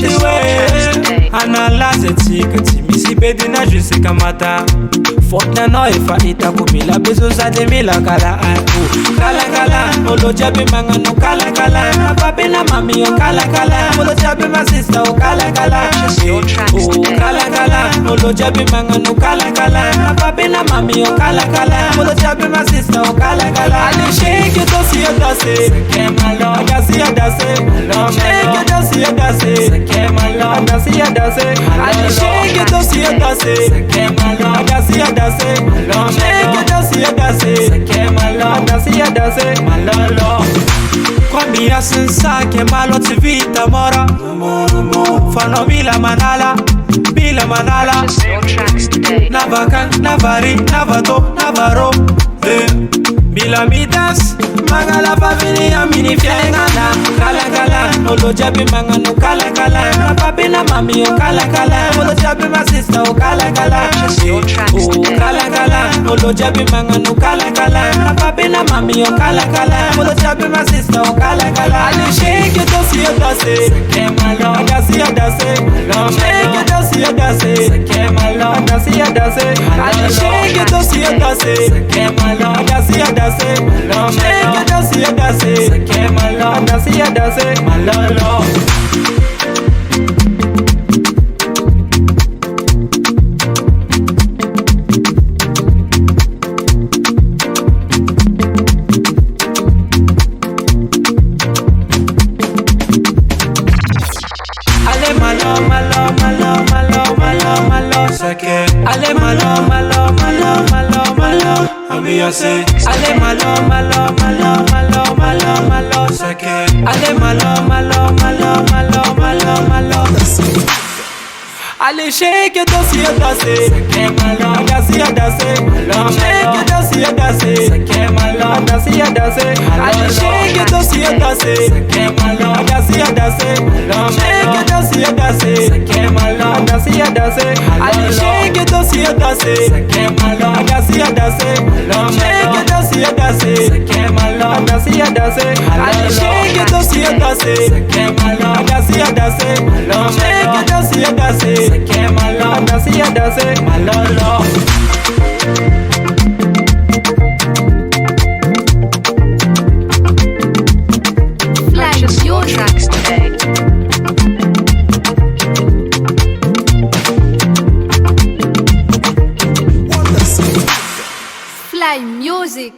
siwe analaze tika timisi bedina juse kamata fotna no ifa itakumila bezo zade mila kala kala kala olo jabi mangano kala kala na papi na mami o kala kala olo jabi my sister o kala kala kala kala olo jabi mangano kala kala na papi na mami o kala kala olo jabi my sister o kala kala ali shake it to see you dance SAKAY MALO Gasy dance shake it to see you dance SAKAY MALO Gasy dance ali shake it to see you dance SAKAY MALO Gasy dance shake it to see you dance SAKAY MALO Gasy dance malolo combinação SAKAY MALO te vita mora fano bila manala navakan navari navato navaro bila midas magala pavini ya mini fiangana kala kala olo jabi mangano kala kala na papi na mami o kala kala olo jabi my sister o kala kala kala kala olo jabi mangano kala kala na papi na mami o kala kala olo jabi my sister o kala kala ali shake it to see you dance SAKAY MALO Gasy dance shake it to see you dance SAKAY MALO Gasy dance ali shake it to see you dance SAKAY MALO Gasy dance shake it to see you dance SAKAY MALO Gasy dance malolo SAKAY ale malo malo malo malo malo ambiance ale malo malo malo malo malo malo SAKAY ale malo malo malo malo malo malo ale shake it to see you dance SAKAY MALO Gasy dance shake it to see you dance SAKAY MALO Gasy dance ale shake it to see you dance SAKAY MALO Gasy dance shake it to see you dance SAKAY MALO Gasy dance ale shake it to see you dance SAKAY MALO Gasy dance shake it to see you dance SAKAY MALO Gasy dance ale shake it to see you dance SAKAY MALO Gasy dance shake it to see you dance SAKAY MALO Gasy dance malolo Purchase your tracks today. Fly Music.